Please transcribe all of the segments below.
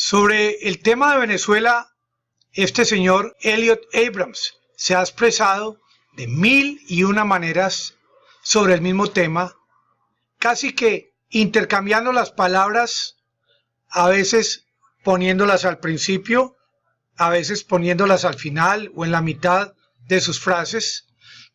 Sobre el tema de Venezuela, este señor Elliott Abrams se ha expresado de 1001 maneras sobre el mismo tema, casi que intercambiando las palabras, a veces poniéndolas al principio, a veces poniéndolas al final o en la mitad de sus frases,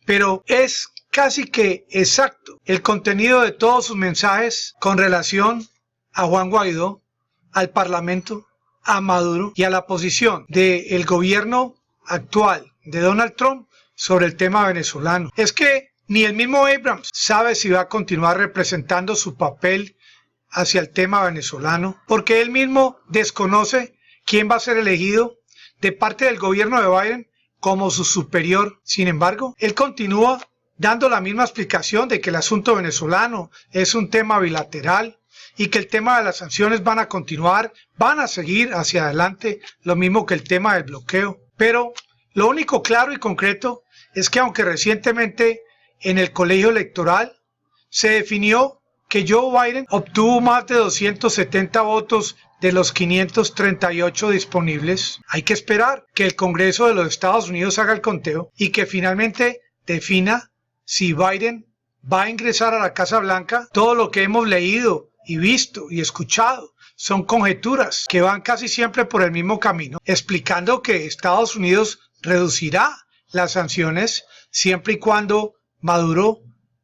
pero es casi que exacto el contenido de todos sus mensajes con relación a Juan Guaidó, al Parlamento, a Maduro y a la posición del gobierno actual de Donald Trump sobre el tema venezolano. Es que ni el mismo Abrams sabe si va a continuar representando su papel hacia el tema venezolano, porque él mismo desconoce quién va a ser elegido de parte del gobierno de Biden como su superior. Sin embargo, él continúa dando la misma explicación de que el asunto venezolano es un tema bilateral y que el tema de las sanciones van a continuar, van a seguir hacia adelante, lo mismo que el tema del bloqueo. Pero lo único claro y concreto es que aunque recientemente en el colegio electoral se definió que Joe Biden obtuvo más de 270 votos de los 538 disponibles, hay que esperar que el Congreso de los Estados Unidos haga el conteo y que finalmente defina si Biden va a ingresar a la Casa Blanca. Todo lo que hemos leído y visto y escuchado son conjeturas que van casi siempre por el mismo camino, explicando que Estados Unidos reducirá las sanciones siempre y cuando Maduro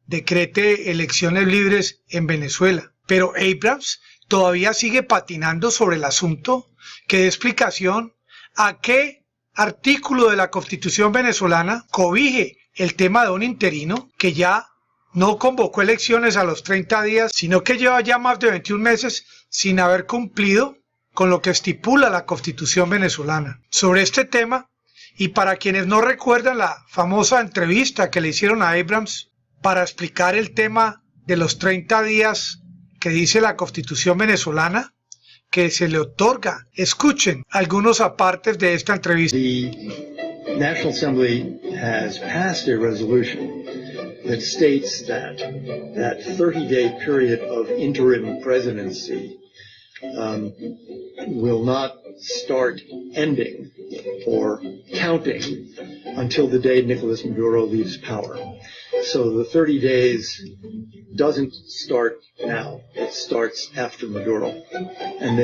decrete elecciones libres en Venezuela. Pero Abrams todavía sigue patinando sobre el asunto, que dé explicación a qué artículo de la Constitución venezolana cobije el tema de un interino que ya no convocó elecciones a los 30 días, sino que lleva ya más de 21 meses sin haber cumplido con lo que estipula la Constitución venezolana. Sobre este tema, y para quienes no recuerdan la famosa entrevista que le hicieron a Abrams para explicar el tema de los 30 días que dice la Constitución venezolana, que se le otorga, escuchen algunos apartes de esta entrevista. The National Assembly has passed a resolution that states that 30-day period of interim presidency will not start ending or counting until the day Nicolas Maduro leaves power. So the 30 days doesn't start now, it starts after Maduro. And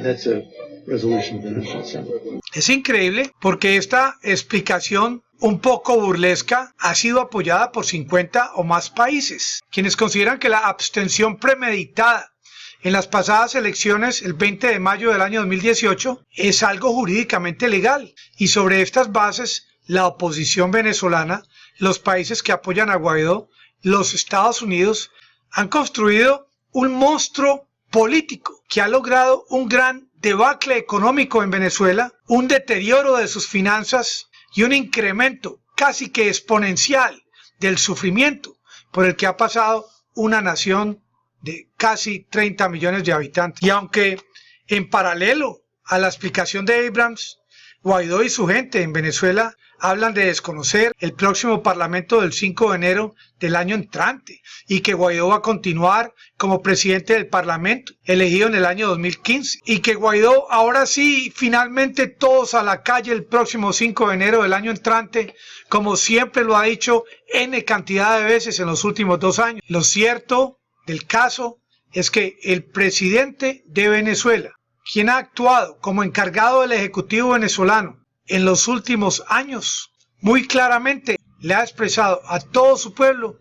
that's a resolution of the National Assembly. Es increíble porque esta explicación un poco burlesca ha sido apoyada por 50 o más países, quienes consideran que la abstención premeditada en las pasadas elecciones el 20 de mayo del año 2018 es algo jurídicamente legal, y sobre estas bases la oposición venezolana, los países que apoyan a Guaidó, los Estados Unidos, han construido un monstruo político que ha logrado un gran debacle económico en Venezuela, un deterioro de sus finanzas y un incremento casi que exponencial del sufrimiento por el que ha pasado una nación de casi 30 millones de habitantes. Y aunque en paralelo a la explicación de Abrams, Guaidó y su gente en Venezuela hablan de desconocer el próximo parlamento del 5 de enero del año entrante y que Guaidó va a continuar como presidente del parlamento elegido en el año 2015 y que Guaidó ahora sí, finalmente todos a la calle el próximo 5 de enero del año entrante, como siempre lo ha dicho N cantidad de veces en los últimos 2 años. Lo cierto del caso es que el presidente de Venezuela, quien ha actuado como encargado del Ejecutivo venezolano en los últimos años, muy claramente le ha expresado a todo su pueblo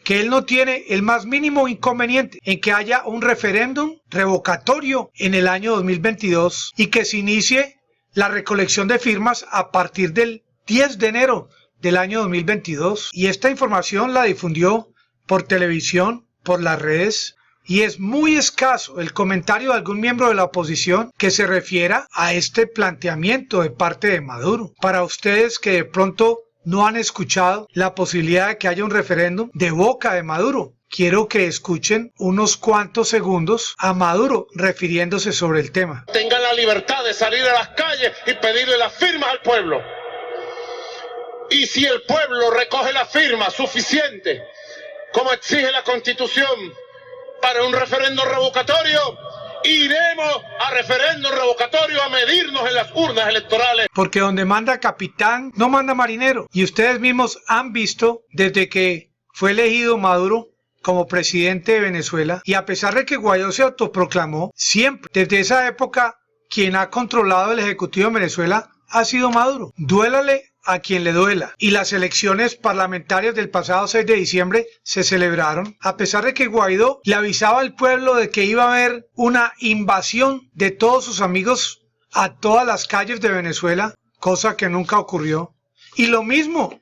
que él no tiene el más mínimo inconveniente en que haya un referéndum revocatorio en el año 2022 y que se inicie la recolección de firmas a partir del 10 de enero del año 2022. Y esta información la difundió por televisión, por las redes, y es muy escaso el comentario de algún miembro de la oposición que se refiera a este planteamiento de parte de Maduro. Para ustedes que de pronto no han escuchado la posibilidad de que haya un referéndum de boca de Maduro, quiero que escuchen unos cuantos segundos a Maduro refiriéndose sobre el tema. Tengan la libertad de salir a las calles y pedirle las firmas al pueblo. Y si el pueblo recoge la firma suficiente, como exige la Constitución, para un referéndum revocatorio, iremos a referéndum revocatorio a medirnos en las urnas electorales. Porque donde manda capitán, no manda marinero. Y ustedes mismos han visto desde que fue elegido Maduro como presidente de Venezuela, y a pesar de que Guaidó se autoproclamó, siempre, desde esa época, quien ha controlado el Ejecutivo en Venezuela ha sido Maduro. Duélale a quien le duela. Y las elecciones parlamentarias del pasado 6 de diciembre se celebraron, a pesar de que Guaidó le avisaba al pueblo de que iba a haber una invasión de todos sus amigos a todas las calles de Venezuela, cosa que nunca ocurrió. Y lo mismo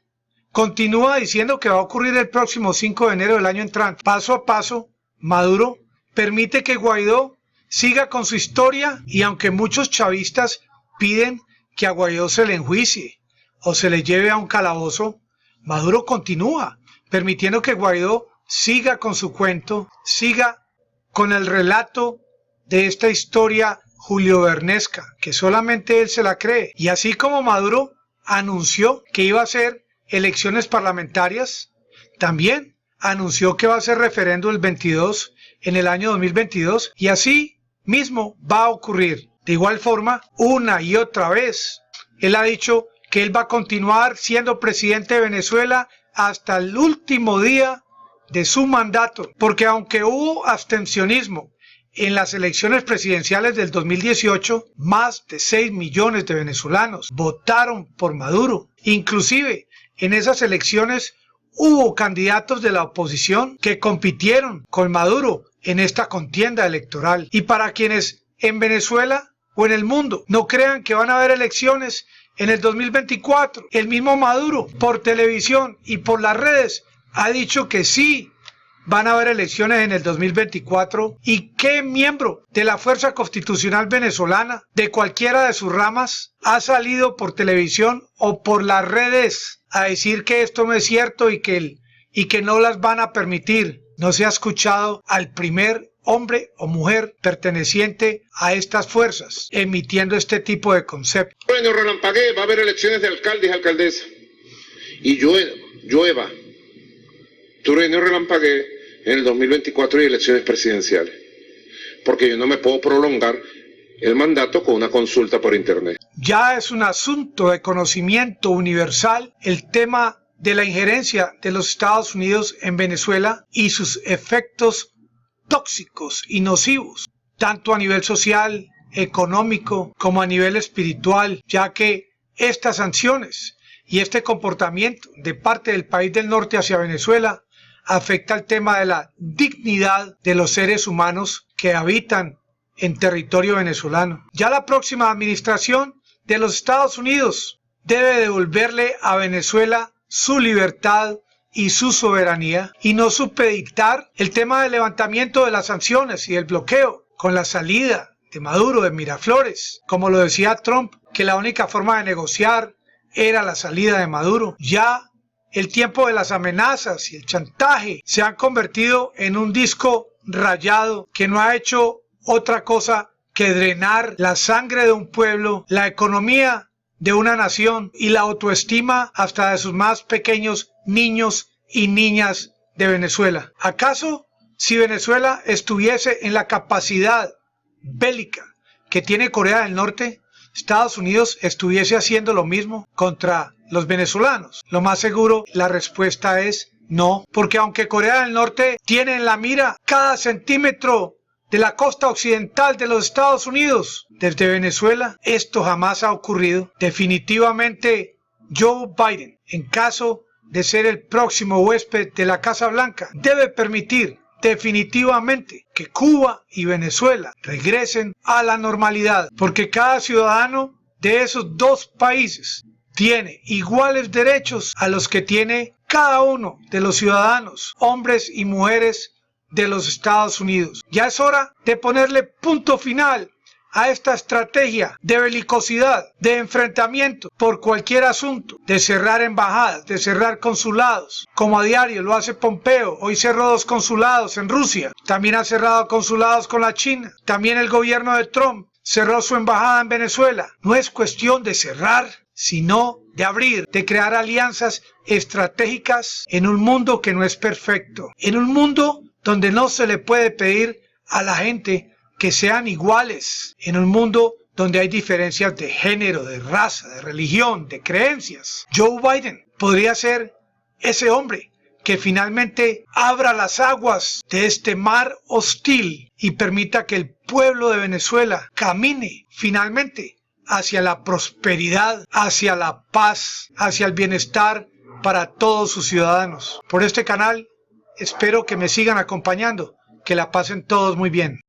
continúa diciendo que va a ocurrir el próximo 5 de enero del año entrante. Paso a paso, Maduro permite que Guaidó siga con su historia, y aunque muchos chavistas piden que a Guaidó se le enjuicie o se le lleve a un calabozo, Maduro continúa permitiendo que Guaidó siga con su cuento, siga con el relato de esta historia juliovernesca, que solamente él se la cree. Y así como Maduro anunció que iba a hacer elecciones parlamentarias, también anunció que va a hacer referéndum el 22 en el año 2022, y así mismo va a ocurrir. De igual forma, una y otra vez, él ha dicho que él va a continuar siendo presidente de Venezuela hasta el último día de su mandato, porque aunque hubo abstencionismo en las elecciones presidenciales del 2018, más de 6 millones de venezolanos votaron por Maduro. Inclusive, en esas elecciones hubo candidatos de la oposición que compitieron con Maduro en esta contienda electoral. Y para quienes en Venezuela o en el mundo no crean que van a haber elecciones en el 2024, el mismo Maduro por televisión y por las redes ha dicho que sí van a haber elecciones en el 2024. ¿Y qué miembro de la Fuerza Constitucional Venezolana, de cualquiera de sus ramas, ha salido por televisión o por las redes a decir que esto no es cierto y que no las van a permitir? No se ha escuchado al primer hombre o mujer perteneciente a estas fuerzas emitiendo este tipo de conceptos. Bueno, relampaguee, va a haber elecciones de alcaldes y alcaldesas. Y llueva. Trueno relampaguee en el 2024 y elecciones presidenciales. Porque yo no me puedo prolongar el mandato con una consulta por internet. Ya es un asunto de conocimiento universal el tema de la injerencia de los Estados Unidos en Venezuela y sus efectos tóxicos y nocivos, tanto a nivel social, económico, como a nivel espiritual, ya que estas sanciones y este comportamiento de parte del país del norte hacia Venezuela afecta el tema de la dignidad de los seres humanos que habitan en territorio venezolano. Ya la próxima administración de los Estados Unidos debe devolverle a Venezuela su libertad y su soberanía, y no supeditar el tema del levantamiento de las sanciones y del bloqueo con la salida de Maduro de Miraflores, como lo decía Trump, que la única forma de negociar era la salida de Maduro. Ya el tiempo de las amenazas y el chantaje se han convertido en un disco rayado que no ha hecho otra cosa que drenar la sangre de un pueblo, la economía de una nación y la autoestima hasta de sus más pequeños niños y niñas de Venezuela. ¿Acaso si Venezuela estuviese en la capacidad bélica que tiene Corea del Norte, Estados Unidos estuviese haciendo lo mismo contra los venezolanos? Lo más seguro, la respuesta es no, porque aunque Corea del Norte tiene en la mira cada centímetro de la costa occidental de los Estados Unidos, desde Venezuela, esto jamás ha ocurrido. Definitivamente, Joe Biden, en caso de ser el próximo huésped de la Casa Blanca, debe permitir definitivamente que Cuba y Venezuela regresen a la normalidad, porque cada ciudadano de esos dos países tiene iguales derechos a los que tiene cada uno de los ciudadanos, hombres y mujeres de los Estados Unidos. Ya es hora de ponerle punto final a esta estrategia de belicosidad, de enfrentamiento por cualquier asunto, de cerrar embajadas, de cerrar consulados, como a diario lo hace Pompeo. Hoy cerró 2 consulados en Rusia, también ha cerrado consulados con la China, también el gobierno de Trump cerró su embajada en Venezuela. No es cuestión de cerrar, sino de abrir, de crear alianzas estratégicas en un mundo que no es perfecto, en un mundo donde no se le puede pedir a la gente que sean iguales en un mundo donde hay diferencias de género, de raza, de religión, de creencias. Joe Biden podría ser ese hombre que finalmente abra las aguas de este mar hostil y permita que el pueblo de Venezuela camine finalmente hacia la prosperidad, hacia la paz, hacia el bienestar para todos sus ciudadanos. Por este canal espero que me sigan acompañando, que la pasen todos muy bien.